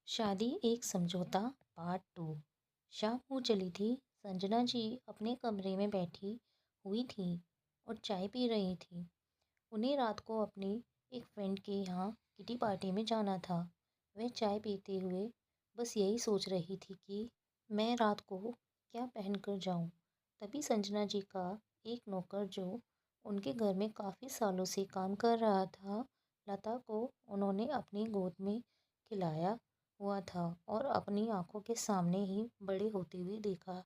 शादी एक समझौता पार्ट 2। शाम हो चली थी। संजना जी अपने कमरे में बैठी हुई थी और चाय पी रही थी। उन्हें रात को अपनी एक फ्रेंड के यहाँ किटी पार्टी में जाना था। वह चाय पीते हुए बस यही सोच रही थी कि मैं रात को क्या पहन कर जाऊँ। तभी संजना जी का एक नौकर जो उनके घर में काफ़ी सालों से काम कर रहा था, लता को उन्होंने अपनी गोद में खिलाया हुआ था और अपनी आंखों के सामने ही बड़े होते हुए देखा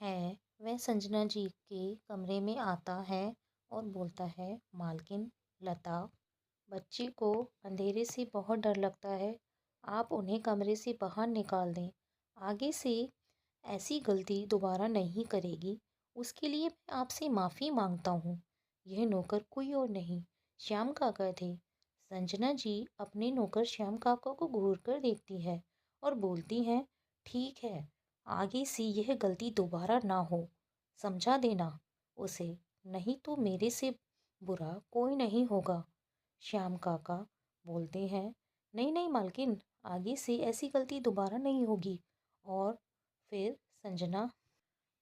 है। वह संजना जी के कमरे में आता है और बोलता है, मालकिन लता, बच्ची को अंधेरे से बहुत डर लगता है। आप उन्हें कमरे से बाहर निकाल दें। आगे से ऐसी गलती दोबारा नहीं करेगी। उसके लिए मैं आपसे माफ़ी मांगता हूँ। यह नौकर कोई और नहीं, श्याम काका थे। संजना जी अपने नौकर श्याम काका को घूर कर देखती है और बोलती हैं, ठीक है, आगे से यह गलती दोबारा ना हो। समझा देना उसे, नहीं तो मेरे से बुरा कोई नहीं होगा। श्याम काका बोलते हैं, नहीं नहीं मालकिन, आगे से ऐसी गलती दोबारा नहीं होगी। और फिर संजना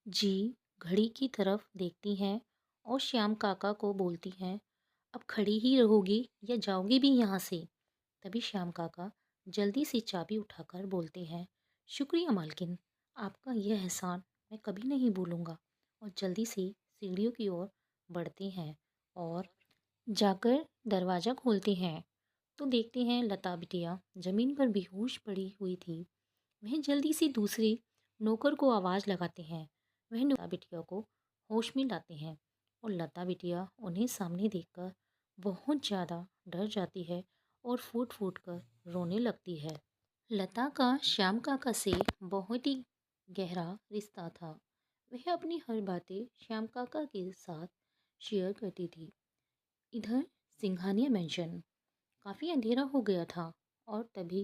जी घड़ी की तरफ देखती हैं और श्याम काका को बोलती हैं, अब खड़ी ही रहोगी या जाओगी भी यहाँ से। तभी श्याम काका जल्दी से चाबी उठाकर बोलते हैं, शुक्रिया मालकिन, आपका यह एहसान मैं कभी नहीं भूलूंगा। और जल्दी से सीढ़ियों की ओर बढ़ते हैं और जाकर दरवाज़ा खोलते हैं तो देखते हैं लता बिटिया ज़मीन पर बेहोश पड़ी हुई थी। वह जल्दी से दूसरे नौकर को आवाज़ लगाते हैं। वह लता बिटिया को होश में लाते हैं और लता बिटिया उन्हें सामने देखकर बहुत ज़्यादा डर जाती है और फूट फूट कर रोने लगती है। लता का श्याम काका से बहुत ही गहरा रिश्ता था। वह अपनी हर बातें श्याम काका के साथ शेयर करती थी। इधर सिंघानिया मेंशन काफ़ी अंधेरा हो गया था और तभी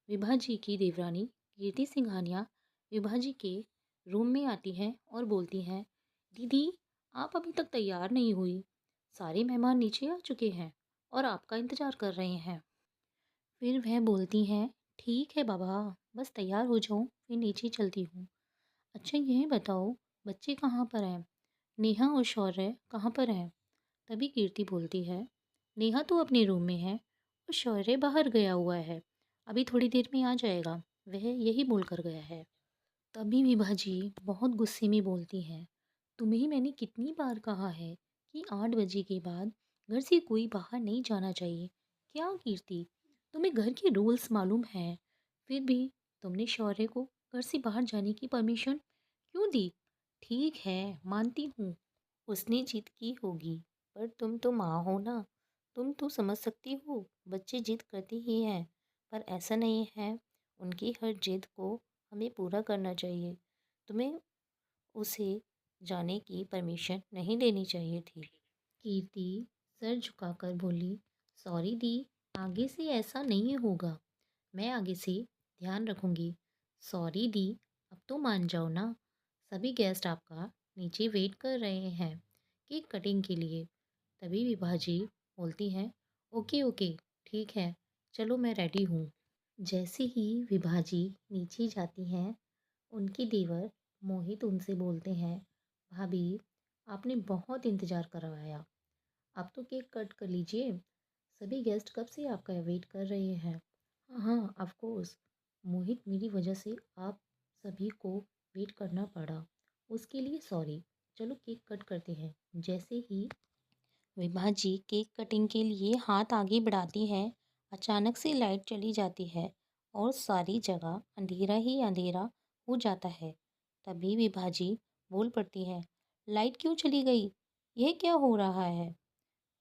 विभा जी की देवरानी कीर्ति सिंघानिया विभा जी के रूम में आती है और बोलती हैं, दीदी आप अभी तक तैयार नहीं हुई। सारे मेहमान नीचे आ चुके हैं और आपका इंतज़ार कर रहे हैं। फिर वह बोलती हैं, ठीक है बाबा, बस तैयार हो जाऊँ फिर नीचे चलती हूँ। अच्छा यह बताओ, बच्चे कहाँ पर हैं? नेहा और शौर्य कहाँ पर हैं? तभी कीर्ति बोलती है, नेहा तो अपने रूम में है और शौर्य बाहर गया हुआ है, अभी थोड़ी देर में आ जाएगा, वह यही बोल कर गया है। तभी विभा जी बहुत गुस्से में बोलती हैं, तुम्हें मैंने कितनी बार कहा है कि 8 बजे के बाद घर से कोई बाहर नहीं जाना चाहिए। क्या कीर्ति, तुम्हें घर के रूल्स मालूम हैं, फिर भी तुमने शौर्य को घर से बाहर जाने की परमिशन क्यों दी? ठीक है, मानती हूँ उसने जिद की होगी, पर तुम तो माँ हो ना, तुम तो समझ सकती हो बच्चे जिद करते ही हैं। पर ऐसा नहीं है, उनकी हर जिद को हमें पूरा करना चाहिए। तुम्हें उसे जाने की परमिशन नहीं देनी चाहिए थी। कीर्ति सर झुकाकर बोली, सॉरी दी, आगे से ऐसा नहीं होगा। मैं आगे से ध्यान रखूंगी। सॉरी दी, अब तो मान जाओ ना। सभी गेस्ट आपका नीचे वेट कर रहे हैं केक कटिंग के लिए। तभी विभाजी बोलती हैं, ओके ओके, ठीक है, चलो मैं रेडी हूँ। जैसे ही विभाजी नीचे जाती हैं, उनके देवर मोहित उनसे बोलते हैं, भाभी आपने बहुत इंतज़ार करवाया, अब तो केक कट कर लीजिए। सभी गेस्ट कब से आपका वेट कर रहे हैं। हाँ हाँ ऑफ कोर्स, मोहित मेरी वजह से आप सभी को वेट करना पड़ा, उसके लिए सॉरी। चलो केक कट करते हैं। जैसे ही विभा जी केक कटिंग के लिए हाथ आगे बढ़ाती है, अचानक से लाइट चली जाती है और सारी जगह अंधेरा ही अंधेरा हो जाता है। तभी विभा जी बोल पड़ती है, लाइट क्यों चली गई? यह क्या हो रहा है?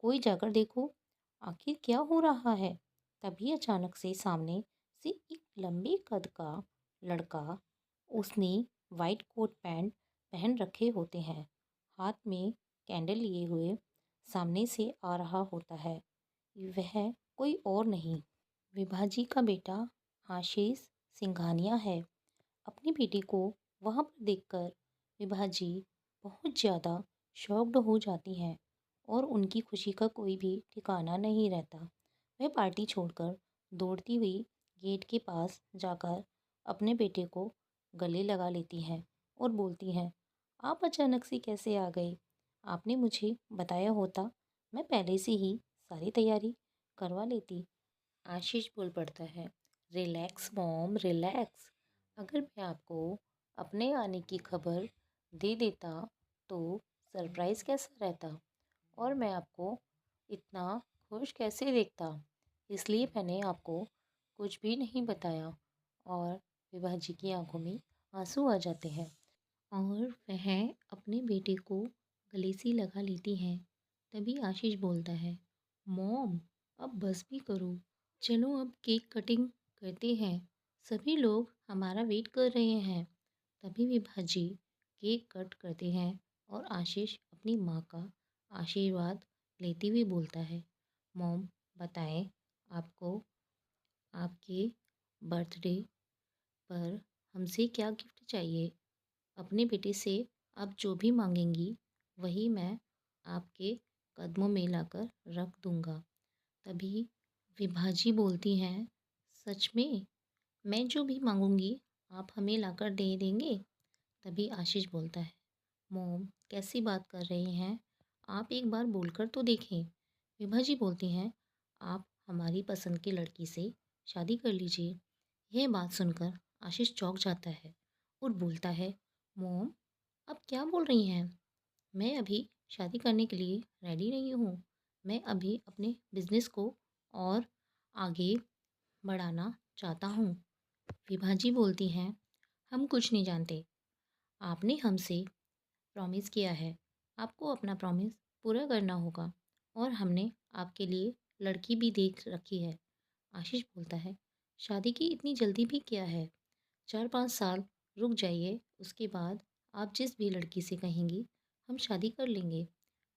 कोई जाकर देखो, आखिर क्या हो रहा है? तभी अचानक से सामने से एक लंबे कद का लड़का, उसने वाइट कोट पैंट पहन रखे होते हैं, हाथ में कैंडल लिए हुए सामने से आ रहा होता है। वह कोई और नहीं, विभाजी का बेटा आशीष सिंघानिया है। अपनी बेटी को वहाँ पर देखकर विभाजी बहुत ज़्यादा शॉक्ड हो जाती हैं और उनकी खुशी का कोई भी ठिकाना नहीं रहता। वह पार्टी छोड़कर दौड़ती हुई गेट के पास जाकर अपने बेटे को गले लगा लेती है और बोलती है, आप अचानक से कैसे आ गए? आपने मुझे बताया होता, मैं पहले से ही सारी तैयारी करवा लेती। आशीष बोल पड़ता है, रिलैक्स मॉम रिलैक्स। अगर मैं आपको अपने आने की खबर दे देता तो सरप्राइज़ कैसा रहता और मैं आपको इतना खुश कैसे देखता। इसलिए मैंने आपको कुछ भी नहीं बताया। और विभा जी की आंखों में आंसू आ जाते हैं और वह अपने बेटे को गले से लगा लेती हैं। तभी आशीष बोलता है, मॉम अब बस भी करो, चलो अब केक कटिंग करते हैं, सभी लोग हमारा वेट कर रहे हैं। तभी विभा जी केक कट करते हैं और आशीष अपनी माँ का आशीर्वाद लेते हुए बोलता है, मॉम बताएं आपको आपके बर्थडे पर हमसे क्या गिफ्ट चाहिए। अपने बेटे से आप जो भी मांगेंगी वही मैं आपके कदमों में लाकर रख दूंगा। तभी विभाजी बोलती हैं, सच में मैं जो भी मांगूंगी आप हमें लाकर दे देंगे। तभी आशीष बोलता है, मोम कैसी बात कर रहे हैं, आप एक बार बोलकर तो देखें। विभाजी बोलती हैं, आप हमारी पसंद की लड़की से शादी कर लीजिए। यह बात सुनकर आशीष चौंक जाता है और बोलता है, मोम अब क्या बोल रही हैं? मैं अभी शादी करने के लिए रेडी नहीं हूँ। मैं अभी अपने बिजनेस को और आगे बढ़ाना चाहता हूँ। विभाजी बोलती हैं, हम कुछ नहीं जानते। आपने हमसे प्रॉमिस किया है, आपको अपना प्रॉमिस पूरा करना होगा और हमने आपके लिए लड़की भी देख रखी है। आशीष बोलता है, शादी की इतनी जल्दी भी क्या है? 4-5 साल रुक जाइए, उसके बाद आप जिस भी लड़की से कहेंगी हम शादी कर लेंगे।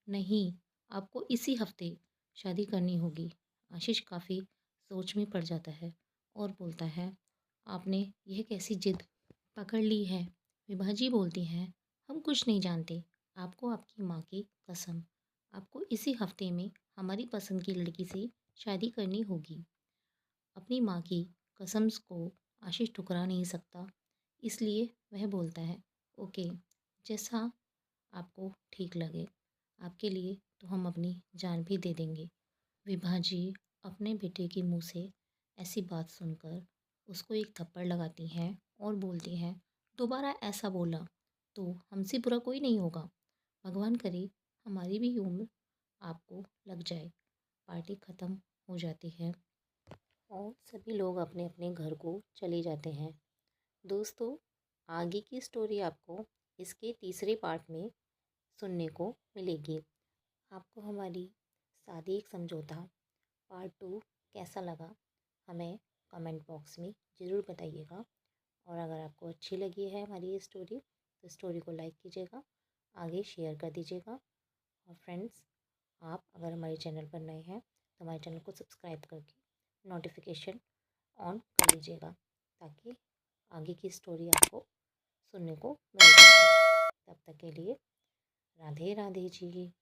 नहीं, आपको इसी हफ्ते शादी करनी होगी। आशीष काफ़ी सोच में पड़ जाता है और बोलता है, आपने यह कैसी जिद पकड़ ली है? विभाजी बोलती हैं, हम कुछ नहीं जानते। आपको आपकी माँ की कसम, आपको इसी हफ्ते में हमारी पसंद की लड़की से शादी करनी होगी। अपनी माँ की कसम को आशीष ठुकरा नहीं सकता, इसलिए वह बोलता है, ओके जैसा आपको ठीक लगे, आपके लिए तो हम अपनी जान भी दे देंगे। विभाजी अपने बेटे के मुंह से ऐसी बात सुनकर उसको एक थप्पड़ लगाती हैं और बोलती हैं, दोबारा ऐसा बोला तो हमसे बुरा कोई नहीं होगा। भगवान करे हमारी भी उम्र आपको लग जाए। पार्टी ख़त्म हो जाती है और सभी लोग अपने अपने घर को चले जाते हैं। दोस्तों, आगे की स्टोरी आपको इसके तीसरे पार्ट में सुनने को मिलेगी। आपको हमारी शादी एक समझौता पार्ट 2 कैसा लगा, हमें कमेंट बॉक्स में ज़रूर बताइएगा। और अगर आपको अच्छी लगी है हमारी ये स्टोरी तो स्टोरी को लाइक कीजिएगा, आगे शेयर कर दीजिएगा। और फ्रेंड्स, आप अगर हमारे चैनल पर नए हैं तो हमारे चैनल को सब्सक्राइब करके नोटिफिकेशन ऑन कर लीजिएगा ताकि आगे की स्टोरी आपको सुनने को मिल सके। तब तक के लिए राधे राधे जी।